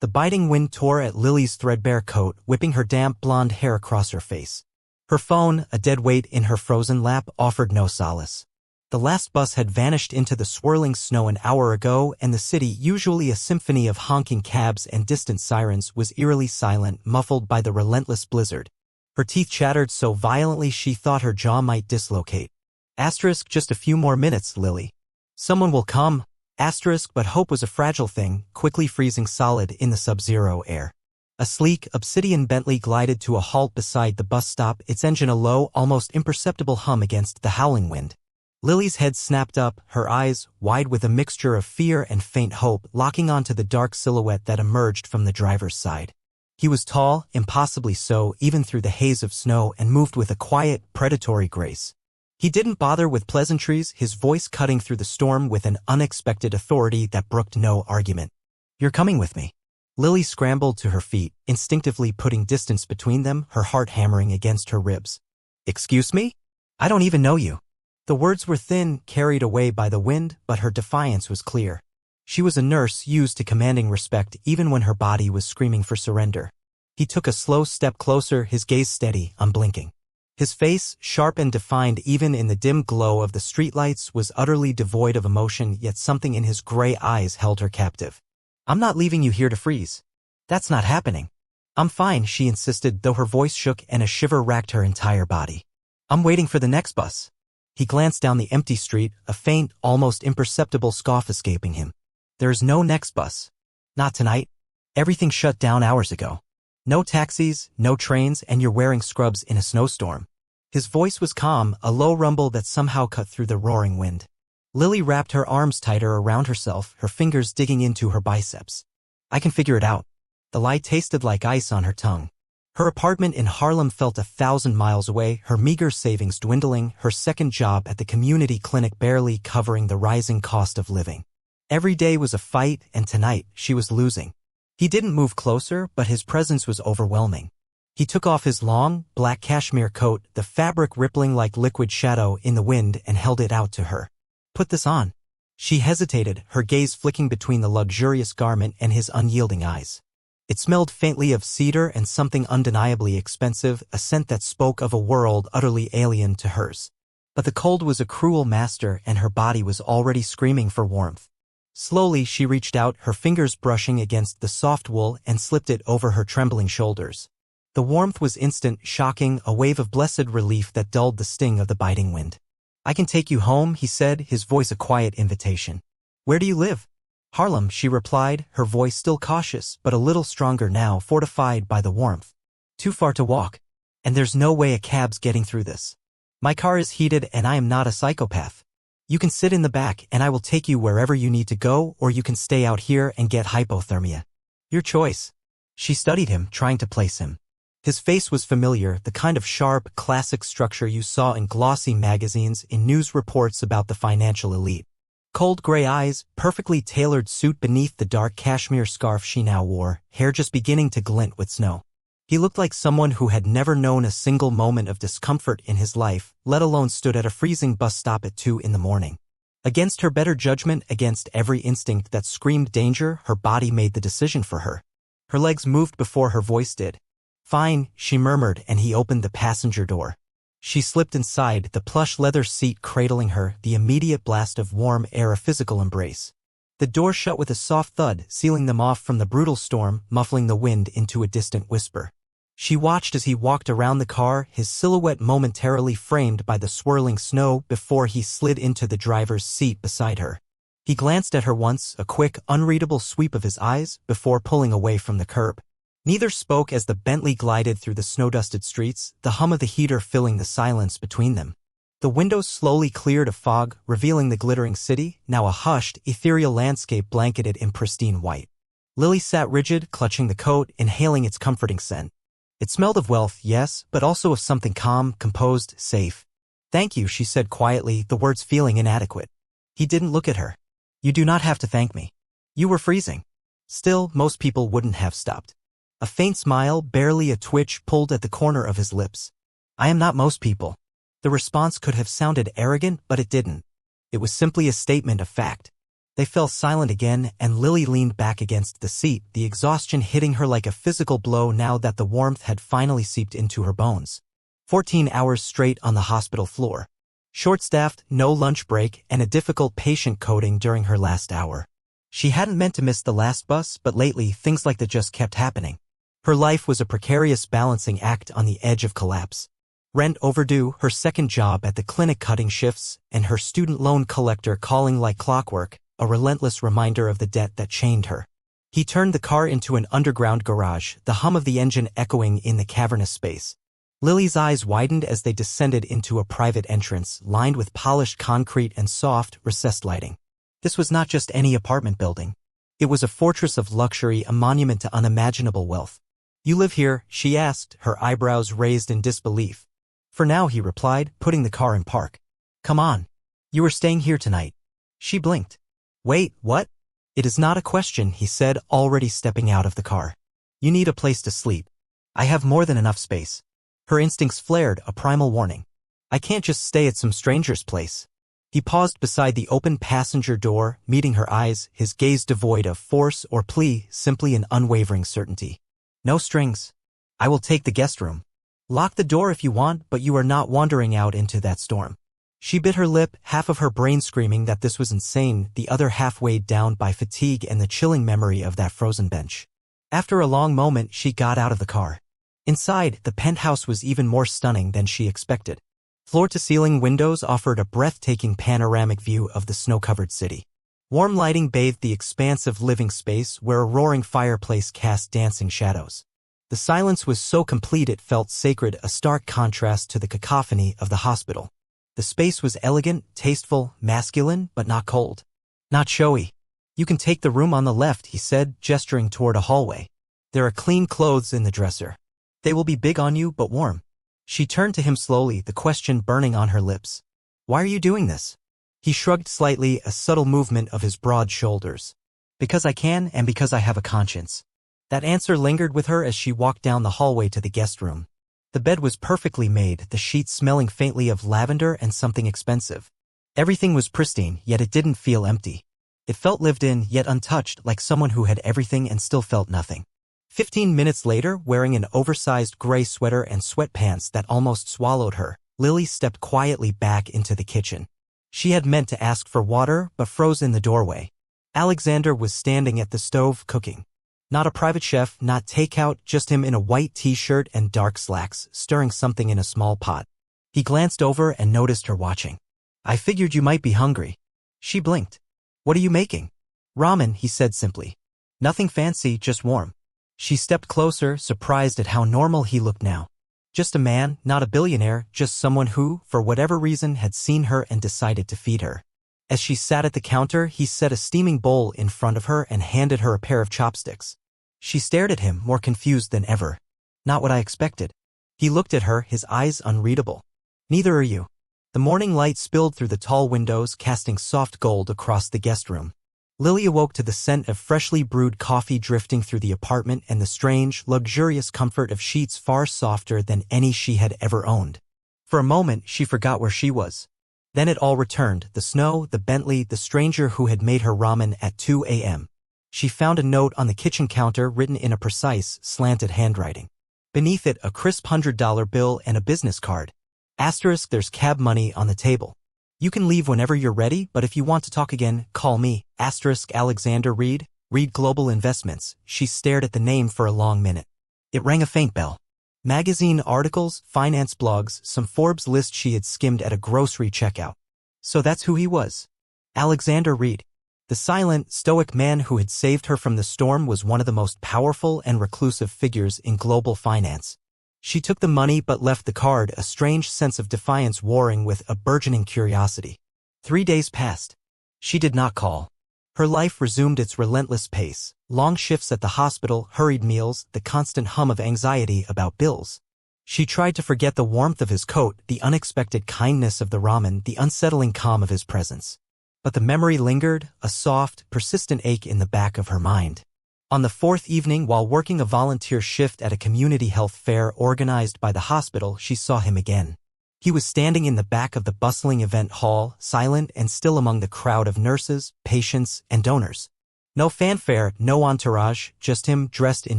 The biting wind tore at Lily's threadbare coat, whipping her damp blonde hair across her face. Her phone, a dead weight in her frozen lap, offered no solace. The last bus had vanished into the swirling snow an hour ago, and the city, usually a symphony of honking cabs and distant sirens, was eerily silent, muffled by the relentless blizzard. Her teeth chattered so violently she thought her jaw might dislocate. Asterisk, just a few more minutes, Lily. Someone will come. Asterisk, but hope was a fragile thing, quickly freezing solid in the sub-zero air. A sleek, obsidian Bentley glided to a halt beside the bus stop, its engine a low, almost imperceptible hum against the howling wind. Lily's head snapped up, her eyes, wide with a mixture of fear and faint hope, locking onto the dark silhouette that emerged from the driver's side. He was tall, impossibly so, even through the haze of snow, and moved with a quiet, predatory grace. He didn't bother with pleasantries, his voice cutting through the storm with an unexpected authority that brooked no argument. "You're coming with me." Lily scrambled to her feet, instinctively putting distance between them, her heart hammering against her ribs. "Excuse me? I don't even know you." The words were thin, carried away by the wind, but her defiance was clear. She was a nurse used to commanding respect even when her body was screaming for surrender. He took a slow step closer, his gaze steady, unblinking. His face, sharp and defined even in the dim glow of the streetlights, was utterly devoid of emotion, yet something in his gray eyes held her captive. "I'm not leaving you here to freeze. That's not happening." "I'm fine," she insisted, though her voice shook and a shiver racked her entire body. "I'm waiting for the next bus." He glanced down the empty street, a faint, almost imperceptible scoff escaping him. "There is no next bus. Not tonight. Everything shut down hours ago. No taxis, no trains, and you're wearing scrubs in a snowstorm." His voice was calm, a low rumble that somehow cut through the roaring wind. Lily wrapped her arms tighter around herself, her fingers digging into her biceps. "I can figure it out." The lie tasted like ice on her tongue. Her apartment in Harlem felt 1,000 miles away, her meager savings dwindling, her second job at the community clinic barely covering the rising cost of living. Every day was a fight, and tonight she was losing. He didn't move closer, but his presence was overwhelming. He took off his long, black cashmere coat, the fabric rippling like liquid shadow in the wind, and held it out to her. "Put this on." She hesitated, her gaze flicking between the luxurious garment and his unyielding eyes. It smelled faintly of cedar and something undeniably expensive, a scent that spoke of a world utterly alien to hers. But the cold was a cruel master, and her body was already screaming for warmth. Slowly she reached out, her fingers brushing against the soft wool, and slipped it over her trembling shoulders. The warmth was instant, shocking, a wave of blessed relief that dulled the sting of the biting wind. "I can take you home," he said, his voice a quiet invitation. "Where do you live?" "Harlem," she replied, her voice still cautious, but a little stronger now, fortified by the warmth. "Too far to walk. And there's no way a cab's getting through this. My car is heated and I am not a psychopath. You can sit in the back and I will take you wherever you need to go, or you can stay out here and get hypothermia. Your choice." She studied him, trying to place him. His face was familiar, the kind of sharp, classic structure you saw in glossy magazines, in news reports about the financial elite. Cold gray eyes, perfectly tailored suit beneath the dark cashmere scarf she now wore, hair just beginning to glint with snow. He looked like someone who had never known a single moment of discomfort in his life, let alone stood at a freezing bus stop at 2 in the morning. Against her better judgment, against every instinct that screamed danger, her body made the decision for her. Her legs moved before her voice did. "Fine," she murmured, and he opened the passenger door. She slipped inside, the plush leather seat cradling her, the immediate blast of warm air a physical embrace. The door shut with a soft thud, sealing them off from the brutal storm, muffling the wind into a distant whisper. She watched as he walked around the car, his silhouette momentarily framed by the swirling snow, before he slid into the driver's seat beside her. He glanced at her once, a quick, unreadable sweep of his eyes, before pulling away from the curb. Neither spoke as the Bentley glided through the snow-dusted streets, the hum of the heater filling the silence between them. The windows slowly cleared of fog, revealing the glittering city, now a hushed, ethereal landscape blanketed in pristine white. Lily sat rigid, clutching the coat, inhaling its comforting scent. It smelled of wealth, yes, but also of something calm, composed, safe. "Thank you," she said quietly, the words feeling inadequate. He didn't look at her. "You do not have to thank me. You were freezing." Still, most people wouldn't have stopped. A faint smile, barely a twitch, pulled at the corner of his lips. "I am not most people." The response could have sounded arrogant, but it didn't. It was simply a statement of fact. They fell silent again, and Lily leaned back against the seat, the exhaustion hitting her like a physical blow now that the warmth had finally seeped into her bones. 14 hours straight on the hospital floor. Short-staffed, no lunch break, and a difficult patient coding during her last hour. She hadn't meant to miss the last bus, but lately things like that just kept happening. Her life was a precarious balancing act on the edge of collapse. Rent overdue, her second job at the clinic cutting shifts, and her student loan collector calling like clockwork, a relentless reminder of the debt that chained her. He turned the car into an underground garage, the hum of the engine echoing in the cavernous space. Lily's eyes widened as they descended into a private entrance, lined with polished concrete and soft, recessed lighting. This was not just any apartment building. It was a fortress of luxury, a monument to unimaginable wealth. "You live here?" she asked, her eyebrows raised in disbelief. "For now," he replied, putting the car in park. "Come on. You are staying here tonight." She blinked. "Wait, what?" "It is not a question," he said, already stepping out of the car. "You need a place to sleep. I have more than enough space." Her instincts flared, a primal warning. "I can't just stay at some stranger's place." He paused beside the open passenger door, meeting her eyes, his gaze devoid of force or plea, simply an unwavering certainty. "No strings. I will take the guest room. Lock the door if you want, but you are not wandering out into that storm." She bit her lip, half of her brain screaming that this was insane, the other half weighed down by fatigue and the chilling memory of that frozen bench. After a long moment, she got out of the car. Inside, the penthouse was even more stunning than she expected. Floor-to-ceiling windows offered a breathtaking panoramic view of the snow-covered city. Warm lighting bathed the expansive living space where a roaring fireplace cast dancing shadows. The silence was so complete it felt sacred, a stark contrast to the cacophony of the hospital. The space was elegant, tasteful, masculine, but not cold. Not showy. "You can take the room on the left," he said, gesturing toward a hallway. "There are clean clothes in the dresser. They will be big on you, but warm." She turned to him slowly, the question burning on her lips. "Why are you doing this?" He shrugged slightly, a subtle movement of his broad shoulders. "Because I can, and because I have a conscience." That answer lingered with her as she walked down the hallway to the guest room. The bed was perfectly made, the sheets smelling faintly of lavender and something expensive. Everything was pristine, yet it didn't feel empty. It felt lived in, yet untouched, like someone who had everything and still felt nothing. 15 minutes later, wearing an oversized gray sweater and sweatpants that almost swallowed her, Lily stepped quietly back into the kitchen. She had meant to ask for water, but froze in the doorway. Alexander was standing at the stove cooking. Not a private chef, not takeout, just him in a white t-shirt and dark slacks, stirring something in a small pot. He glanced over and noticed her watching. "I figured you might be hungry." She blinked. "What are you making?" "Ramen," he said simply. "Nothing fancy, just warm." She stepped closer, surprised at how normal he looked now. Just a man, not a billionaire, just someone who, for whatever reason, had seen her and decided to feed her. As she sat at the counter, he set a steaming bowl in front of her and handed her a pair of chopsticks. She stared at him, more confused than ever. "Not what I expected." He looked at her, his eyes unreadable. "Neither are you." The morning light spilled through the tall windows, casting soft gold across the guest room. Lily awoke to the scent of freshly brewed coffee drifting through the apartment and the strange, luxurious comfort of sheets far softer than any she had ever owned. For a moment, she forgot where she was. Then it all returned, the snow, the Bentley, the stranger who had made her ramen at 2 a.m. She found a note on the kitchen counter written in a precise, slanted handwriting. Beneath it, a crisp $100 bill and a business card. Asterisk, "There's cab money on the table. You can leave whenever you're ready, but if you want to talk again, call me." Asterisk, Alexander Reed, Reed Global Investments. She stared at the name for a long minute. It rang a faint bell. Magazine articles, finance blogs, some Forbes list she had skimmed at a grocery checkout. So that's who he was. Alexander Reed. The silent, stoic man who had saved her from the storm was one of the most powerful and reclusive figures in global finance. She took the money but left the card, a strange sense of defiance warring with a burgeoning curiosity. 3 days passed. She did not call. Her life resumed its relentless pace, long shifts at the hospital, hurried meals, the constant hum of anxiety about bills. She tried to forget the warmth of his coat, the unexpected kindness of the ramen, the unsettling calm of his presence. But the memory lingered, a soft, persistent ache in the back of her mind. On the 4th evening, while working a volunteer shift at a community health fair organized by the hospital, she saw him again. He was standing in the back of the bustling event hall, silent and still among the crowd of nurses, patients, and donors. No fanfare, no entourage, just him dressed in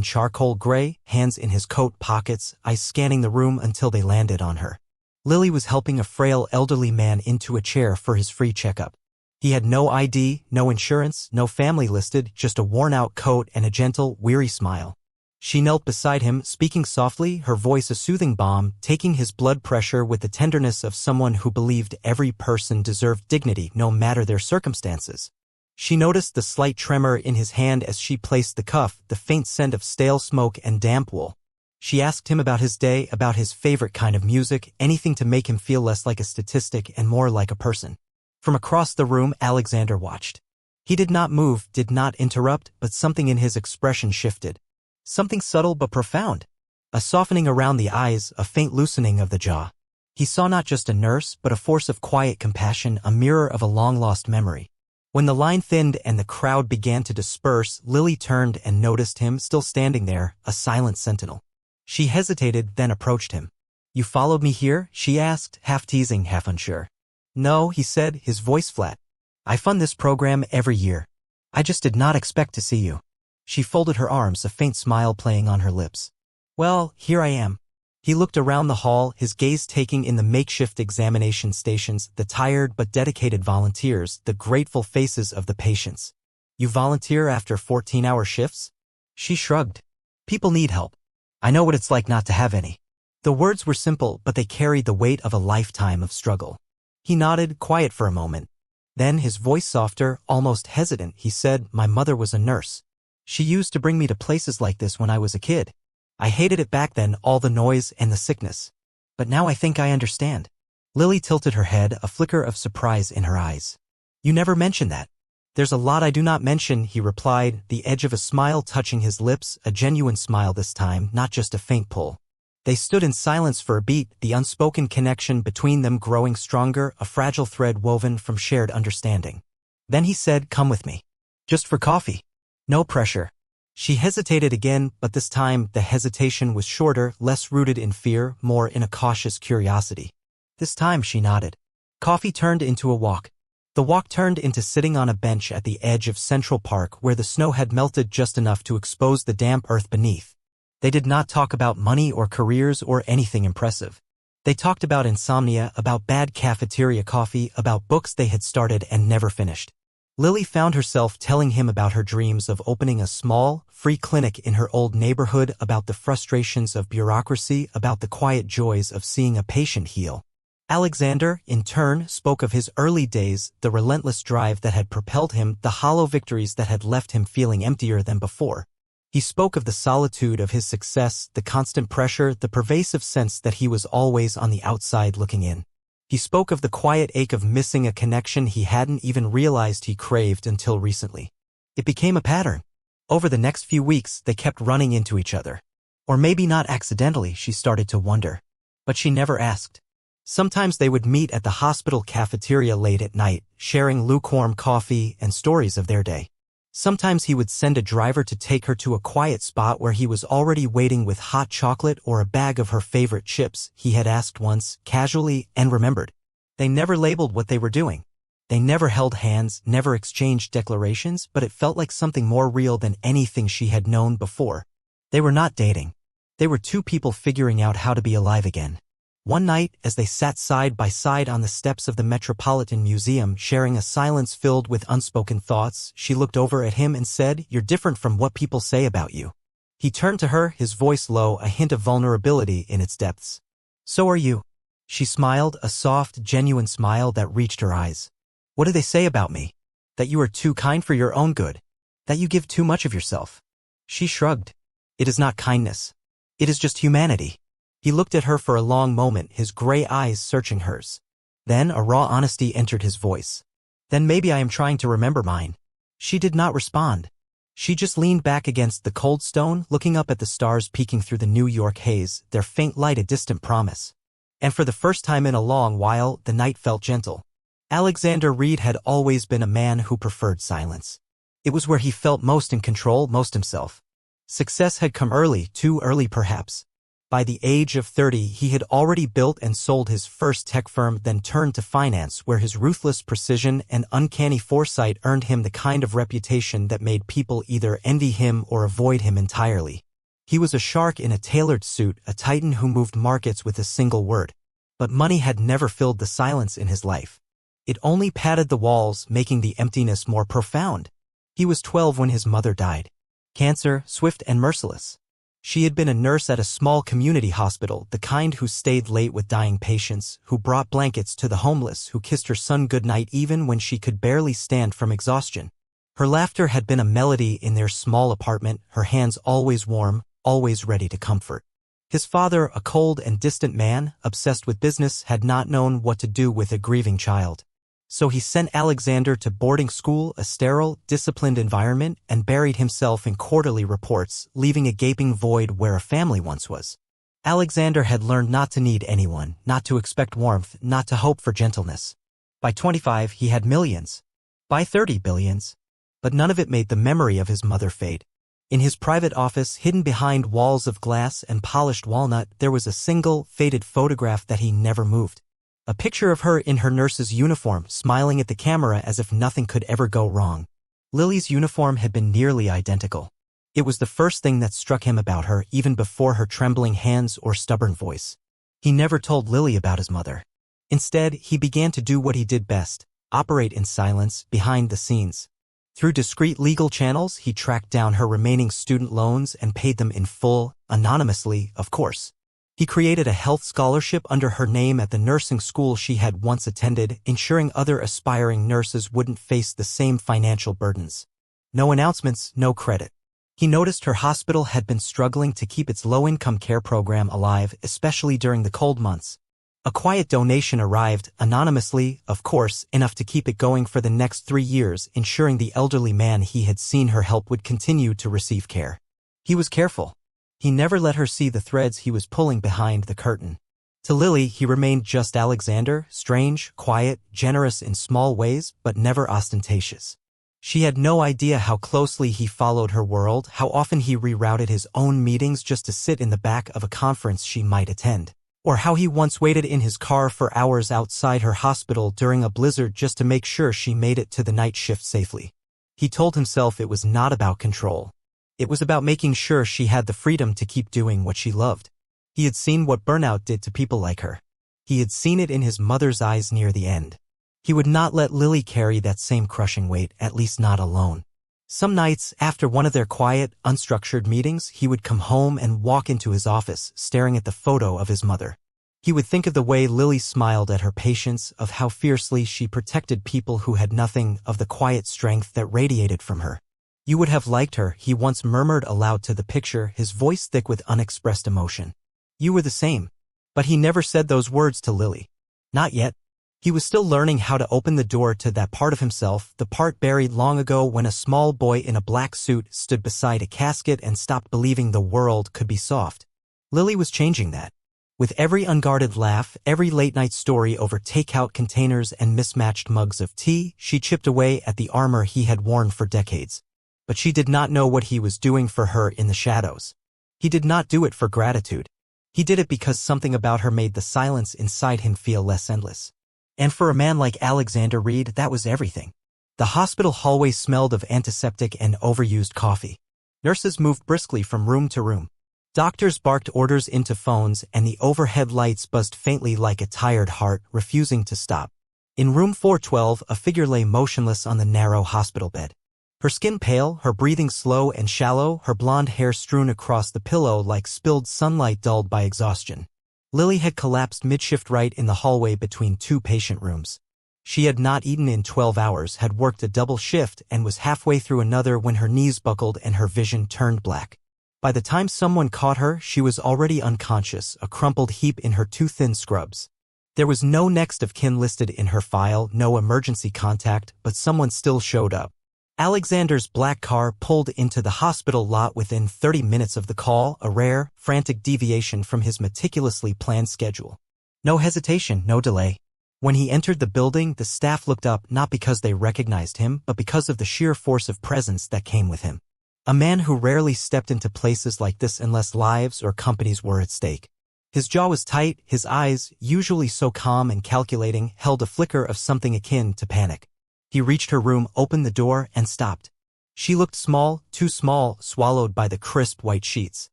charcoal gray, hands in his coat pockets, eyes scanning the room until they landed on her. Lily was helping a frail elderly man into a chair for his free checkup. He had no ID, no insurance, no family listed, just a worn-out coat and a gentle, weary smile. She knelt beside him, speaking softly, her voice a soothing balm, taking his blood pressure with the tenderness of someone who believed every person deserved dignity no matter their circumstances. She noticed the slight tremor in his hand as she placed the cuff, the faint scent of stale smoke and damp wool. She asked him about his day, about his favorite kind of music, anything to make him feel less like a statistic and more like a person. From across the room, Alexander watched. He did not move, did not interrupt, but something in his expression shifted. Something subtle but profound. A softening around the eyes, a faint loosening of the jaw. He saw not just a nurse, but a force of quiet compassion, a mirror of a long-lost memory. When the line thinned and the crowd began to disperse, Lily turned and noticed him still standing there, a silent sentinel. She hesitated, then approached him. "You followed me here?" she asked, half teasing, half unsure. "No," he said, his voice flat. "I fund this program every year. I just did not expect to see you." She folded her arms, a faint smile playing on her lips. "Well, here I am." He looked around the hall, his gaze taking in the makeshift examination stations, the tired but dedicated volunteers, the grateful faces of the patients. "You volunteer after 14-hour shifts?" She shrugged. "People need help. I know what it's like not to have any." The words were simple, but they carried the weight of a lifetime of struggle. He nodded, quiet for a moment. Then, his voice softer, almost hesitant, he said, "My mother was a nurse. She used to bring me to places like this when I was a kid. I hated it back then, all the noise and the sickness. But now I think I understand." Lily tilted her head, a flicker of surprise in her eyes. "You never mentioned that." "There's a lot I do not mention," he replied, the edge of a smile touching his lips, a genuine smile this time, not just a faint pull. They stood in silence for a beat, the unspoken connection between them growing stronger, a fragile thread woven from shared understanding. Then he said, "Come with me. Just for coffee. No pressure." She hesitated again, but this time the hesitation was shorter, less rooted in fear, more in a cautious curiosity. This time she nodded. Coffee turned into a walk. The walk turned into sitting on a bench at the edge of Central Park where the snow had melted just enough to expose the damp earth beneath. They did not talk about money or careers or anything impressive. They talked about insomnia, about bad cafeteria coffee, about books they had started and never finished. Lily found herself telling him about her dreams of opening a small, free clinic in her old neighborhood, about the frustrations of bureaucracy, about the quiet joys of seeing a patient heal. Alexander, in turn, spoke of his early days, the relentless drive that had propelled him, the hollow victories that had left him feeling emptier than before. He spoke of the solitude of his success, the constant pressure, the pervasive sense that he was always on the outside looking in. He spoke of the quiet ache of missing a connection he hadn't even realized he craved until recently. It became a pattern. Over the next few weeks, they kept running into each other. Or maybe not accidentally, she started to wonder. But she never asked. Sometimes they would meet at the hospital cafeteria late at night, sharing lukewarm coffee and stories of their day. Sometimes he would send a driver to take her to a quiet spot where he was already waiting with hot chocolate or a bag of her favorite chips, he had asked once, casually, and remembered. They never labeled what they were doing. They never held hands, never exchanged declarations, but it felt like something more real than anything she had known before. They were not dating. They were two people figuring out how to be alive again. One night, as they sat side by side on the steps of the Metropolitan Museum, sharing a silence filled with unspoken thoughts, she looked over at him and said, "You're different from what people say about you." He turned to her, his voice low, a hint of vulnerability in its depths. "So are you." She smiled, a soft, genuine smile that reached her eyes. "What do they say about me? That you are too kind for your own good? That you give too much of yourself?" She shrugged. "It is not kindness. It is just humanity." He looked at her for a long moment, his gray eyes searching hers. Then a raw honesty entered his voice. "Then maybe I am trying to remember mine." She did not respond. She just leaned back against the cold stone, looking up at the stars peeking through the New York haze, their faint light a distant promise. And for the first time in a long while, the night felt gentle. Alexander Reed had always been a man who preferred silence. It was where he felt most in control, most himself. Success had come early, too early perhaps. By the age of 30, he had already built and sold his first tech firm, then turned to finance, where his ruthless precision and uncanny foresight earned him the kind of reputation that made people either envy him or avoid him entirely. He was a shark in a tailored suit, a titan who moved markets with a single word. But money had never filled the silence in his life. It only padded the walls, making the emptiness more profound. He was 12 when his mother died. Cancer, swift and merciless. She had been a nurse at a small community hospital, the kind who stayed late with dying patients, who brought blankets to the homeless, who kissed her son goodnight even when she could barely stand from exhaustion. Her laughter had been a melody in their small apartment, her hands always warm, always ready to comfort. His father, a cold and distant man, obsessed with business, had not known what to do with a grieving child. So he sent Alexander to boarding school, a sterile, disciplined environment, and buried himself in quarterly reports, leaving a gaping void where a family once was. Alexander had learned not to need anyone, not to expect warmth, not to hope for gentleness. By 25, he had millions. By 30, billions. But none of it made the memory of his mother fade. In his private office, hidden behind walls of glass and polished walnut, there was a single, faded photograph that he never moved. A picture of her in her nurse's uniform, smiling at the camera as if nothing could ever go wrong. Lily's uniform had been nearly identical. It was the first thing that struck him about her, even before her trembling hands or stubborn voice. He never told Lily about his mother. Instead, he began to do what he did best, operate in silence, behind the scenes. Through discreet legal channels, he tracked down her remaining student loans and paid them in full, anonymously, of course. He created a health scholarship under her name at the nursing school she had once attended, ensuring other aspiring nurses wouldn't face the same financial burdens. No announcements, no credit. He noticed her hospital had been struggling to keep its low-income care program alive, especially during the cold months. A quiet donation arrived, anonymously, of course, enough to keep it going for the next 3 years, ensuring the elderly man he had seen her help would continue to receive care. He was careful. He never let her see the threads he was pulling behind the curtain. To Lily, he remained just Alexander, strange, quiet, generous in small ways, but never ostentatious. She had no idea how closely he followed her world, how often he rerouted his own meetings just to sit in the back of a conference she might attend, or how he once waited in his car for hours outside her hospital during a blizzard just to make sure she made it to the night shift safely. He told himself it was not about control. It was about making sure she had the freedom to keep doing what she loved. He had seen what burnout did to people like her. He had seen it in his mother's eyes near the end. He would not let Lily carry that same crushing weight, at least not alone. Some nights, after one of their quiet, unstructured meetings, he would come home and walk into his office, staring at the photo of his mother. He would think of the way Lily smiled at her patients, of how fiercely she protected people who had nothing, of the quiet strength that radiated from her. "You would have liked her," he once murmured aloud to the picture, his voice thick with unexpressed emotion. "You were the same." But he never said those words to Lily. Not yet. He was still learning how to open the door to that part of himself, the part buried long ago when a small boy in a black suit stood beside a casket and stopped believing the world could be soft. Lily was changing that. With every unguarded laugh, every late-night story over takeout containers and mismatched mugs of tea, she chipped away at the armor he had worn for decades. But she did not know what he was doing for her in the shadows. He did not do it for gratitude. He did it because something about her made the silence inside him feel less endless. And for a man like Alexander Reed, that was everything. The hospital hallway smelled of antiseptic and overused coffee. Nurses moved briskly from room to room. Doctors barked orders into phones, and the overhead lights buzzed faintly like a tired heart, refusing to stop. In room 412, a figure lay motionless on the narrow hospital bed. Her skin pale, her breathing slow and shallow, her blonde hair strewn across the pillow like spilled sunlight dulled by exhaustion. Lily had collapsed mid-shift right in the hallway between 2 patient rooms. She had not eaten in 12 hours, had worked a double shift, and was halfway through another when her knees buckled and her vision turned black. By the time someone caught her, she was already unconscious, a crumpled heap in her too thin scrubs. There was no next of kin listed in her file, no emergency contact, but someone still showed up. Alexander's black car pulled into the hospital lot within 30 minutes of the call, a rare, frantic deviation from his meticulously planned schedule. No hesitation, no delay. When he entered the building, the staff looked up not because they recognized him, but because of the sheer force of presence that came with him. A man who rarely stepped into places like this unless lives or companies were at stake. His jaw was tight, his eyes, usually so calm and calculating, held a flicker of something akin to panic. He reached her room, opened the door, and stopped. She looked small, too small, swallowed by the crisp white sheets.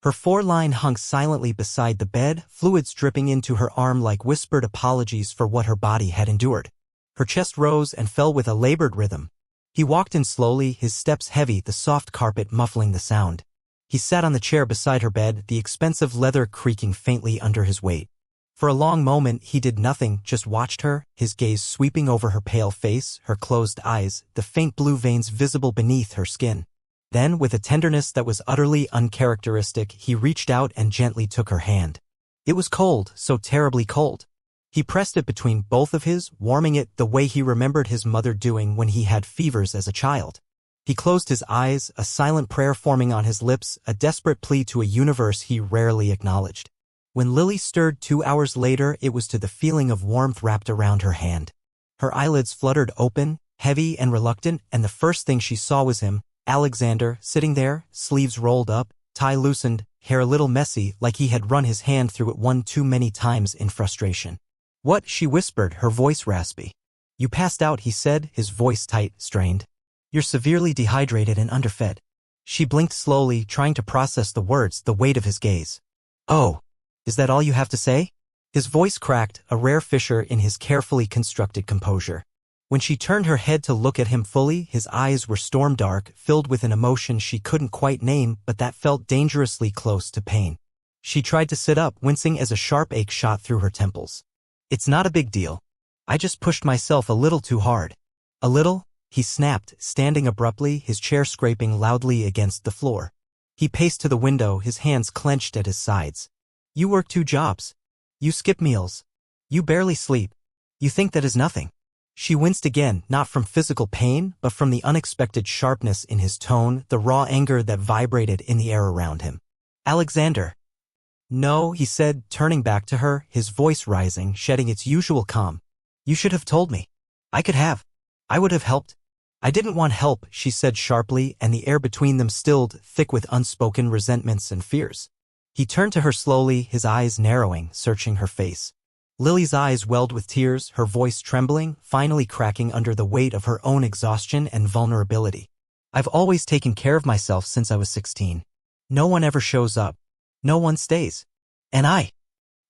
Her foreline hung silently beside the bed, fluids dripping into her arm like whispered apologies for what her body had endured. Her chest rose and fell with a labored rhythm. He walked in slowly, his steps heavy, the soft carpet muffling the sound. He sat on the chair beside her bed, the expensive leather creaking faintly under his weight. For a long moment he did nothing, just watched her, his gaze sweeping over her pale face, her closed eyes, the faint blue veins visible beneath her skin. Then, with a tenderness that was utterly uncharacteristic, he reached out and gently took her hand. It was cold, so terribly cold. He pressed it between both of his, warming it the way he remembered his mother doing when he had fevers as a child. He closed his eyes, a silent prayer forming on his lips, a desperate plea to a universe he rarely acknowledged. When Lily stirred 2 hours later, it was to the feeling of warmth wrapped around her hand. Her eyelids fluttered open, heavy and reluctant, and the first thing she saw was him, Alexander, sitting there, sleeves rolled up, tie loosened, hair a little messy, like he had run his hand through it one too many times in frustration. "What?" she whispered, her voice raspy. "You passed out," he said, his voice tight, strained. "You're severely dehydrated and underfed." She blinked slowly, trying to process the words, the weight of his gaze. "Oh, is that all you have to say?" His voice cracked, a rare fissure in his carefully constructed composure. When she turned her head to look at him fully, his eyes were storm-dark, filled with an emotion she couldn't quite name but that felt dangerously close to pain. She tried to sit up, wincing as a sharp ache shot through her temples. "It's not a big deal. I just pushed myself a little too hard." "A little?" he snapped, standing abruptly, his chair scraping loudly against the floor. He paced to the window, his hands clenched at his sides. "You work 2 jobs. You skip meals. You barely sleep. You think that is nothing." She winced again, not from physical pain, but from the unexpected sharpness in his tone, the raw anger that vibrated in the air around him. "Alexander." "No," he said, turning back to her, his voice rising, shedding its usual calm. "You should have told me. I could have. I would have helped." "I didn't want help," she said sharply, and the air between them stilled, thick with unspoken resentments and fears. He turned to her slowly, his eyes narrowing, searching her face. Lily's eyes welled with tears, her voice trembling, finally cracking under the weight of her own exhaustion and vulnerability. "I've always taken care of myself since I was 16. No one ever shows up. No one stays. And I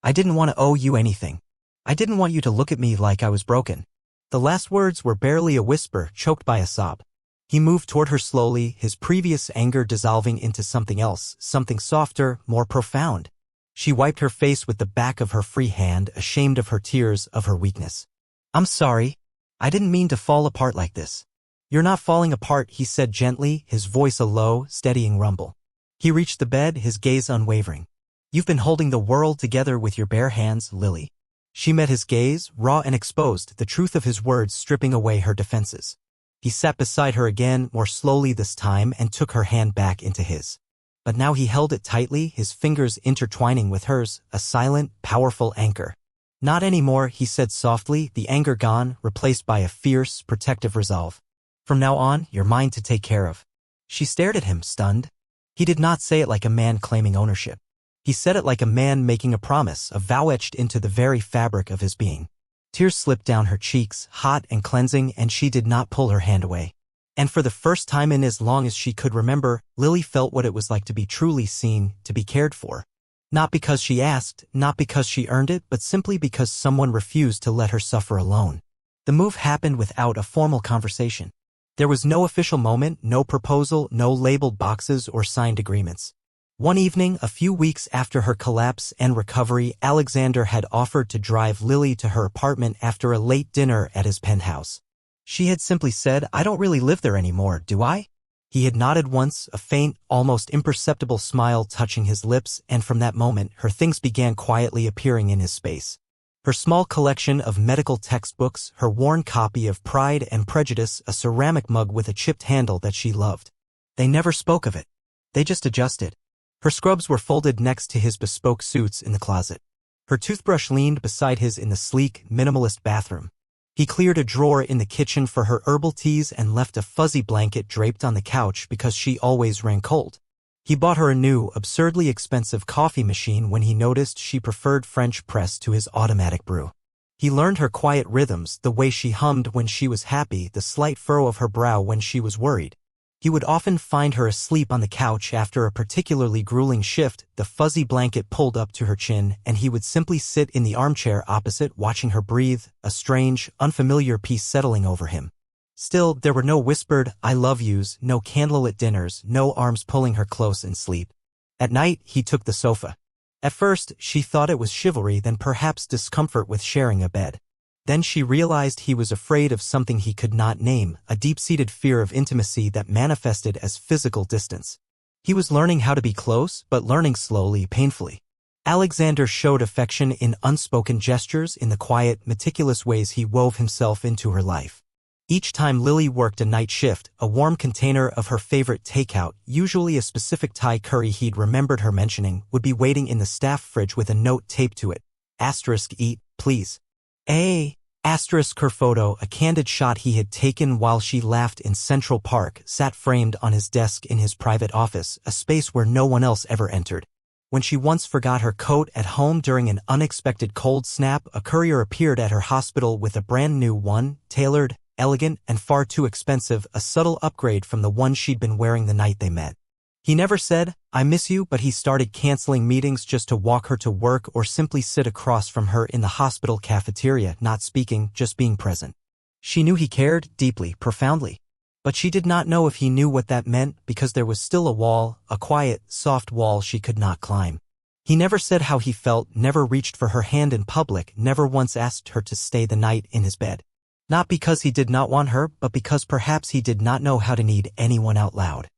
didn't want to owe you anything. I didn't want you to look at me like I was broken." The last words were barely a whisper, choked by a sob. He moved toward her slowly, his previous anger dissolving into something else, something softer, more profound. She wiped her face with the back of her free hand, ashamed of her tears, of her weakness. "I'm sorry. I didn't mean to fall apart like this." "You're not falling apart," he said gently, his voice a low, steadying rumble. He reached the bed, his gaze unwavering. "You've been holding the world together with your bare hands, Lily." She met his gaze, raw and exposed, the truth of his words stripping away her defenses. He sat beside her again, more slowly this time, and took her hand back into his. But now he held it tightly, his fingers intertwining with hers, a silent, powerful anchor. "Not anymore," he said softly, the anger gone, replaced by a fierce, protective resolve. "From now on, you're mine to take care of." She stared at him, stunned. He did not say it like a man claiming ownership. He said it like a man making a promise, a vow etched into the very fabric of his being. Tears slipped down her cheeks, hot and cleansing, and she did not pull her hand away. And for the first time in as long as she could remember, Lily felt what it was like to be truly seen, to be cared for. Not because she asked, not because she earned it, but simply because someone refused to let her suffer alone. The move happened without a formal conversation. There was no official moment, no proposal, no labeled boxes or signed agreements. One evening, a few weeks after her collapse and recovery, Alexander had offered to drive Lily to her apartment after a late dinner at his penthouse. She had simply said, "I don't really live there anymore, do I?" He had nodded once, a faint, almost imperceptible smile touching his lips, and from that moment, her things began quietly appearing in his space. Her small collection of medical textbooks, her worn copy of Pride and Prejudice, a ceramic mug with a chipped handle that she loved. They never spoke of it. They just adjusted. Her scrubs were folded next to his bespoke suits in the closet. Her toothbrush leaned beside his in the sleek, minimalist bathroom. He cleared a drawer in the kitchen for her herbal teas and left a fuzzy blanket draped on the couch because she always ran cold. He bought her a new, absurdly expensive coffee machine when he noticed she preferred French press to his automatic brew. He learned her quiet rhythms, the way she hummed when she was happy, the slight furrow of her brow when she was worried. He would often find her asleep on the couch after a particularly grueling shift, the fuzzy blanket pulled up to her chin, and he would simply sit in the armchair opposite watching her breathe, a strange, unfamiliar peace settling over him. Still, there were no whispered "I love yous," no candlelit dinners, no arms pulling her close in sleep. At night, he took the sofa. At first, she thought it was chivalry, then perhaps discomfort with sharing a bed. Then she realized he was afraid of something he could not name, a deep-seated fear of intimacy that manifested as physical distance. He was learning how to be close, but learning slowly, painfully. Alexander showed affection in unspoken gestures, in the quiet, meticulous ways he wove himself into her life. Each time Lily worked a night shift, a warm container of her favorite takeout, usually a specific Thai curry he'd remembered her mentioning, would be waiting in the staff fridge with a note taped to it. *Eat, please. Her photo, a candid shot he had taken while she laughed in Central Park, sat framed on his desk in his private office, a space where no one else ever entered. When she once forgot her coat at home during an unexpected cold snap, a courier appeared at her hospital with a brand new one, tailored, elegant, and far too expensive, a subtle upgrade from the one she'd been wearing the night they met. He never said, "I miss you," but he started canceling meetings just to walk her to work or simply sit across from her in the hospital cafeteria, not speaking, just being present. She knew he cared, deeply, profoundly. But she did not know if he knew what that meant, because there was still a wall, a quiet, soft wall she could not climb. He never said how he felt, never reached for her hand in public, never once asked her to stay the night in his bed. Not because he did not want her, but because perhaps he did not know how to need anyone out loud.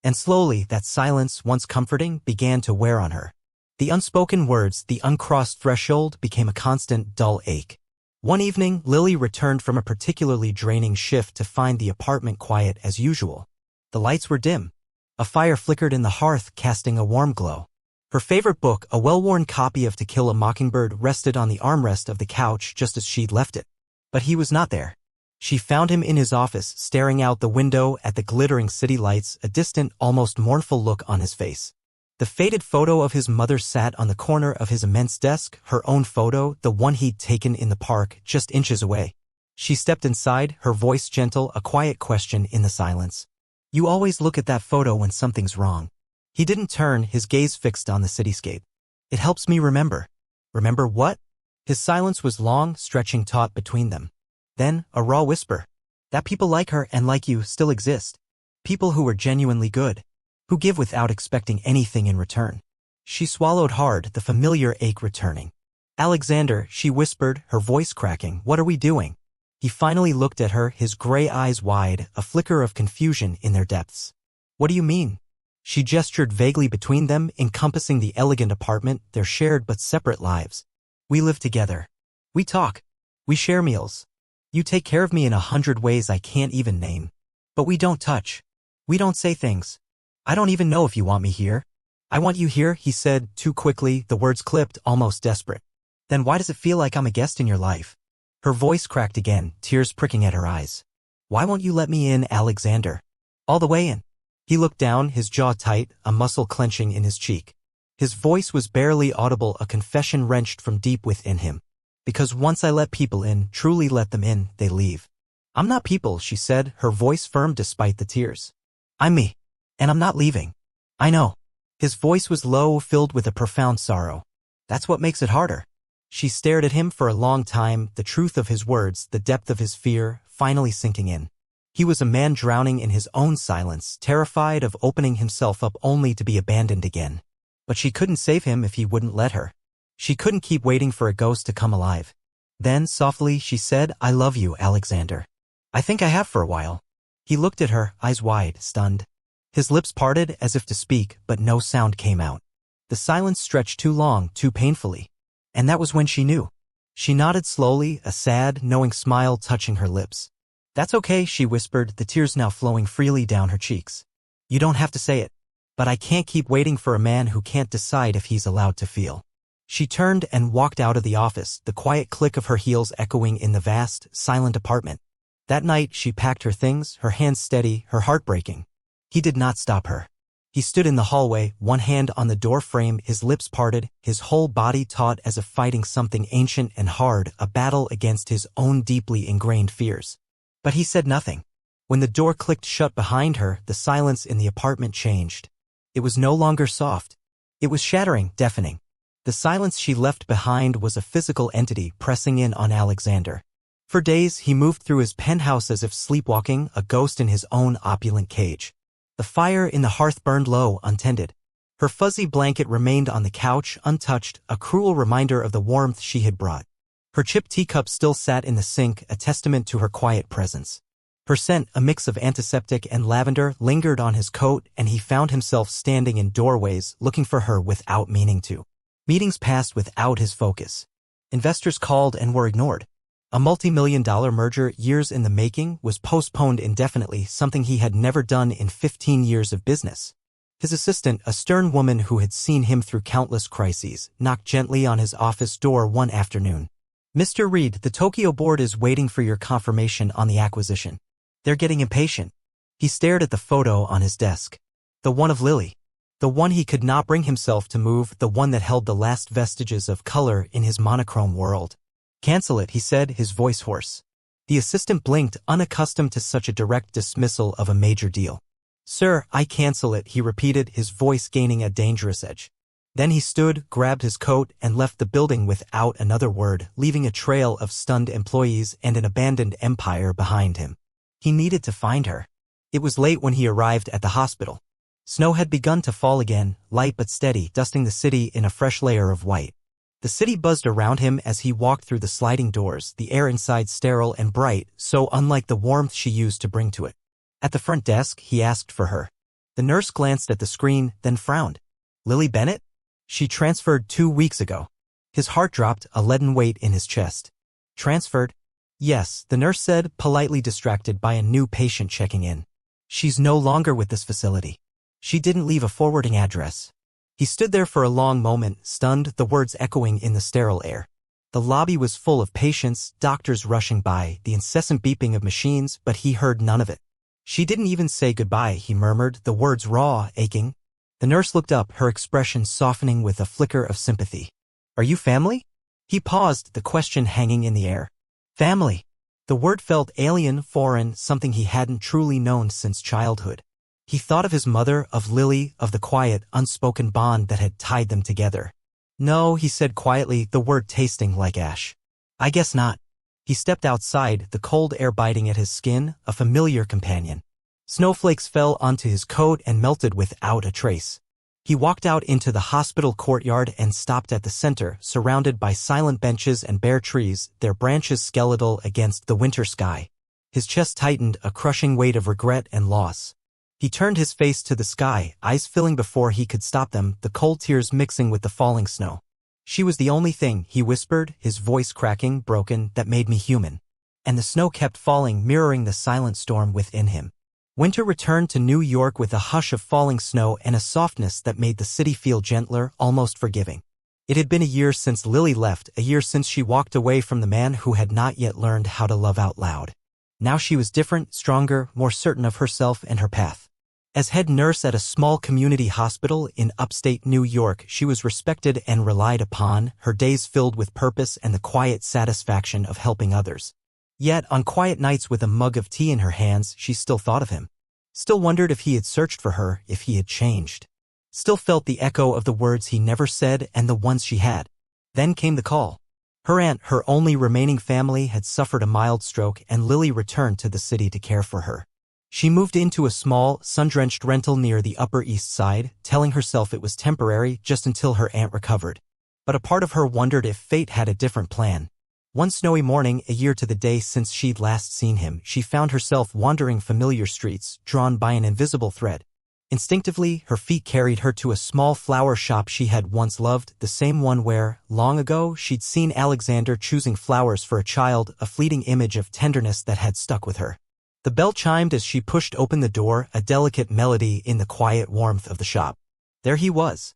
And slowly, that silence, once comforting, began to wear on her. The unspoken words, the uncrossed threshold, became a constant, dull ache. One evening, Lily returned from a particularly draining shift to find the apartment quiet as usual. The lights were dim. A fire flickered in the hearth, casting a warm glow. Her favorite book, a well-worn copy of To Kill a Mockingbird, rested on the armrest of the couch just as she'd left it. But he was not there. She found him in his office, staring out the window at the glittering city lights, a distant, almost mournful look on his face. The faded photo of his mother sat on the corner of his immense desk, her own photo, the one he'd taken in the park, just inches away. She stepped inside, her voice gentle, a quiet question in the silence. "You always look at that photo when something's wrong." He didn't turn, his gaze fixed on the cityscape. "It helps me remember." "Remember what?" His silence was long, stretching taut between them. Then, a raw whisper. "That people like her and like you still exist. People who are genuinely good. Who give without expecting anything in return." She swallowed hard, the familiar ache returning. "Alexander," she whispered, her voice cracking, "what are we doing?" He finally looked at her, his gray eyes wide, a flicker of confusion in their depths. "What do you mean?" She gestured vaguely between them, encompassing the elegant apartment, their shared but separate lives. "We live together. We talk. We share meals. You take care of me in 100 ways I can't even name. But we don't touch. We don't say things. I don't even know if you want me here." "I want you here," he said, too quickly, the words clipped, almost desperate. "Then why does it feel like I'm a guest in your life?" Her voice cracked again, tears pricking at her eyes. "Why won't you let me in, Alexander? All the way in." He looked down, his jaw tight, a muscle clenching in his cheek. His voice was barely audible, a confession wrenched from deep within him. "Because once I let people in, truly let them in, they leave." "I'm not people," she said, her voice firm despite the tears. "I'm me. And I'm not leaving. I know." His voice was low, filled with a profound sorrow. "That's what makes it harder." She stared at him for a long time, the truth of his words, the depth of his fear, finally sinking in. He was a man drowning in his own silence, terrified of opening himself up only to be abandoned again. But she couldn't save him if he wouldn't let her. She couldn't keep waiting for a ghost to come alive. Then, softly, she said, "I love you, Alexander. I think I have for a while." He looked at her, eyes wide, stunned. His lips parted as if to speak, but no sound came out. The silence stretched too long, too painfully. And that was when she knew. She nodded slowly, a sad, knowing smile touching her lips. "That's okay," she whispered, the tears now flowing freely down her cheeks. "You don't have to say it. But I can't keep waiting for a man who can't decide if he's allowed to feel." She turned and walked out of the office, the quiet click of her heels echoing in the vast, silent apartment. That night, she packed her things, her hands steady, her heart breaking. He did not stop her. He stood in the hallway, one hand on the door frame, his lips parted, his whole body taut as if fighting something ancient and hard, a battle against his own deeply ingrained fears. But he said nothing. When the door clicked shut behind her, the silence in the apartment changed. It was no longer soft. It was shattering, deafening. The silence she left behind was a physical entity pressing in on Alexander. For days, he moved through his penthouse as if sleepwalking, a ghost in his own opulent cage. The fire in the hearth burned low, untended. Her fuzzy blanket remained on the couch, untouched, a cruel reminder of the warmth she had brought. Her chipped teacup still sat in the sink, a testament to her quiet presence. Her scent, a mix of antiseptic and lavender, lingered on his coat, and he found himself standing in doorways, looking for her without meaning to. Meetings passed without his focus. Investors called and were ignored. A multi-million-dollar merger, years in the making, was postponed indefinitely, something he had never done in 15 years of business. His assistant, a stern woman who had seen him through countless crises, knocked gently on his office door one afternoon. "Mr. Reed, the Tokyo board is waiting for your confirmation on the acquisition. They're getting impatient." He stared at the photo on his desk. The one of Lily. The one he could not bring himself to move, the one that held the last vestiges of color in his monochrome world. "Cancel it," he said, his voice hoarse. The assistant blinked, unaccustomed to such a direct dismissal of a major deal. "Sir, I cancel it," he repeated, his voice gaining a dangerous edge. Then he stood, grabbed his coat, and left the building without another word, leaving a trail of stunned employees and an abandoned empire behind him. He needed to find her. It was late when he arrived at the hospital. Snow had begun to fall again, light but steady, dusting the city in a fresh layer of white. The city buzzed around him as he walked through the sliding doors, the air inside sterile and bright, so unlike the warmth she used to bring to it. At the front desk, he asked for her. The nurse glanced at the screen, then frowned. "Lily Bennett? She transferred 2 weeks ago." His heart dropped, a leaden weight in his chest. "Transferred?" "Yes," the nurse said, politely distracted by a new patient checking in. "She's no longer with this facility. She didn't leave a forwarding address." He stood there for a long moment, stunned, the words echoing in the sterile air. The lobby was full of patients, doctors rushing by, the incessant beeping of machines, but he heard none of it. "She didn't even say goodbye," he murmured, the words raw, aching. The nurse looked up, her expression softening with a flicker of sympathy. "Are you family?" He paused, the question hanging in the air. Family. The word felt alien, foreign, something he hadn't truly known since childhood. He thought of his mother, of Lily, of the quiet, unspoken bond that had tied them together. "No," he said quietly, the word tasting like ash. "I guess not." He stepped outside, the cold air biting at his skin, a familiar companion. Snowflakes fell onto his coat and melted without a trace. He walked out into the hospital courtyard and stopped at the center, surrounded by silent benches and bare trees, their branches skeletal against the winter sky. His chest tightened, a crushing weight of regret and loss. He turned his face to the sky, eyes filling before he could stop them, the cold tears mixing with the falling snow. "She was the only thing," he whispered, his voice cracking, broken, "that made me human." And the snow kept falling, mirroring the silent storm within him. Winter returned to New York with a hush of falling snow and a softness that made the city feel gentler, almost forgiving. It had been a year since Lily left, a year since she walked away from the man who had not yet learned how to love out loud. Now she was different, stronger, more certain of herself and her path. As head nurse at a small community hospital in upstate New York, she was respected and relied upon, her days filled with purpose and the quiet satisfaction of helping others. Yet, on quiet nights with a mug of tea in her hands, she still thought of him. Still wondered if he had searched for her, if he had changed. Still felt the echo of the words he never said and the ones she had. Then came the call. Her aunt, her only remaining family, had suffered a mild stroke, and Lily returned to the city to care for her. She moved into a small, sun-drenched rental near the Upper East Side, telling herself it was temporary just until her aunt recovered. But a part of her wondered if fate had a different plan. One snowy morning, a year to the day since she'd last seen him, she found herself wandering familiar streets, drawn by an invisible thread. Instinctively, her feet carried her to a small flower shop she had once loved, the same one where, long ago, she'd seen Alexander choosing flowers for a child, a fleeting image of tenderness that had stuck with her. The bell chimed as she pushed open the door, a delicate melody in the quiet warmth of the shop. There he was.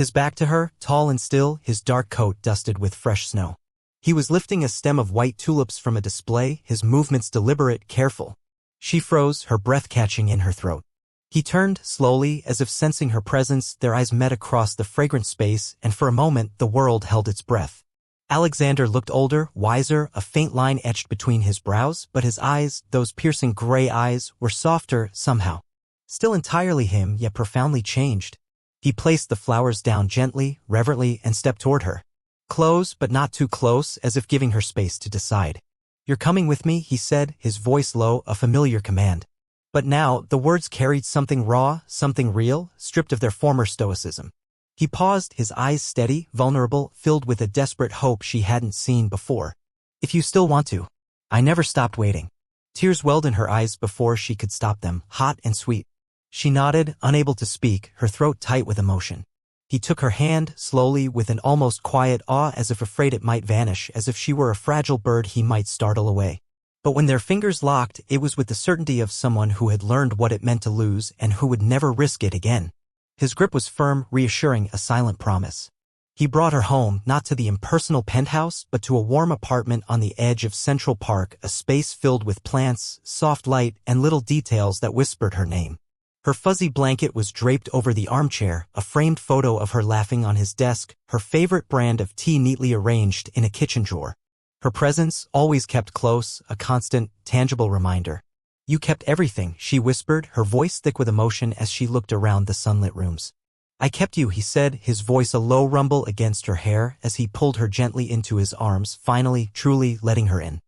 His back to her, tall and still, his dark coat dusted with fresh snow. He was lifting a stem of white tulips from a display, his movements deliberate, careful. She froze, her breath catching in her throat. He turned, slowly, as if sensing her presence, their eyes met across the fragrant space, and for a moment the world held its breath. Alexander looked older, wiser, a faint line etched between his brows, but his eyes, those piercing gray eyes, were softer, somehow. Still entirely him, yet profoundly changed. He placed the flowers down gently, reverently, and stepped toward her. Close, but not too close, as if giving her space to decide. "You're coming with me," he said, his voice low, a familiar command. But now, the words carried something raw, something real, stripped of their former stoicism. He paused, his eyes steady, vulnerable, filled with a desperate hope she hadn't seen before. "If you still want to." I never stopped waiting. Tears welled in her eyes before she could stop them, hot and sweet. She nodded, unable to speak, her throat tight with emotion. He took her hand, slowly, with an almost quiet awe, as if afraid it might vanish, as if she were a fragile bird he might startle away. But when their fingers locked, it was with the certainty of someone who had learned what it meant to lose and who would never risk it again. His grip was firm, reassuring, a silent promise. He brought her home, not to the impersonal penthouse, but to a warm apartment on the edge of Central Park, a space filled with plants, soft light, and little details that whispered her name. Her fuzzy blanket was draped over the armchair, a framed photo of her laughing on his desk, her favorite brand of tea neatly arranged in a kitchen drawer. Her presence, always kept close, a constant, tangible reminder. "You kept everything," she whispered, her voice thick with emotion as she looked around the sunlit rooms. "I kept you," he said, his voice a low rumble against her hair as he pulled her gently into his arms, finally, truly letting her in.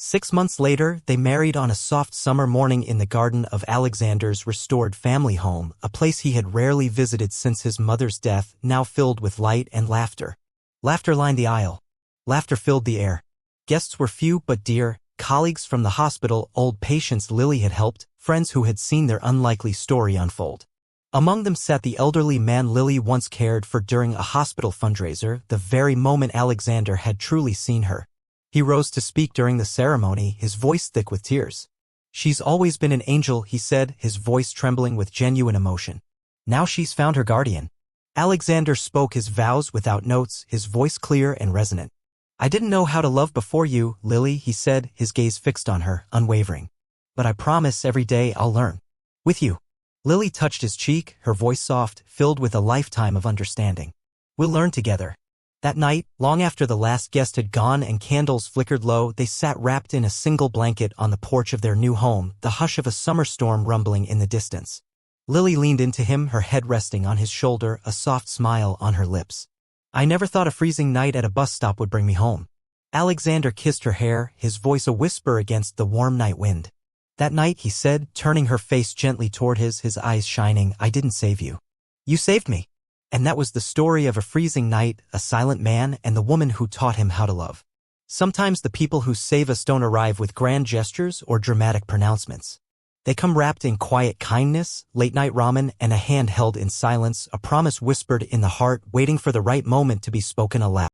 6 months later, they married on a soft summer morning in the garden of Alexander's restored family home, a place he had rarely visited since his mother's death, now filled with light and laughter. Laughter lined the aisle. Laughter filled the air. Guests were few but dear, colleagues from the hospital, old patients Lily had helped, friends who had seen their unlikely story unfold. Among them sat the elderly man Lily once cared for during a hospital fundraiser, the very moment Alexander had truly seen her. He rose to speak during the ceremony, his voice thick with tears. "She's always been an angel," he said, his voice trembling with genuine emotion. "Now she's found her guardian." Alexander spoke his vows without notes, his voice clear and resonant. "I didn't know how to love before you, Lily," he said, his gaze fixed on her, unwavering. "But I promise every day I'll learn. With you." Lily touched his cheek, her voice soft, filled with a lifetime of understanding. "We'll learn together." That night, long after the last guest had gone and candles flickered low, they sat wrapped in a single blanket on the porch of their new home, the hush of a summer storm rumbling in the distance. Lily leaned into him, her head resting on his shoulder, a soft smile on her lips. "I never thought a freezing night at a bus stop would bring me home." Alexander kissed her hair, his voice a whisper against the warm night wind. "That night," he said, turning her face gently toward his eyes shining, "I didn't save you. You saved me." And that was the story of a freezing night, a silent man, and the woman who taught him how to love. Sometimes the people who save us don't arrive with grand gestures or dramatic pronouncements. They come wrapped in quiet kindness, late-night ramen, and a hand held in silence, a promise whispered in the heart, waiting for the right moment to be spoken aloud.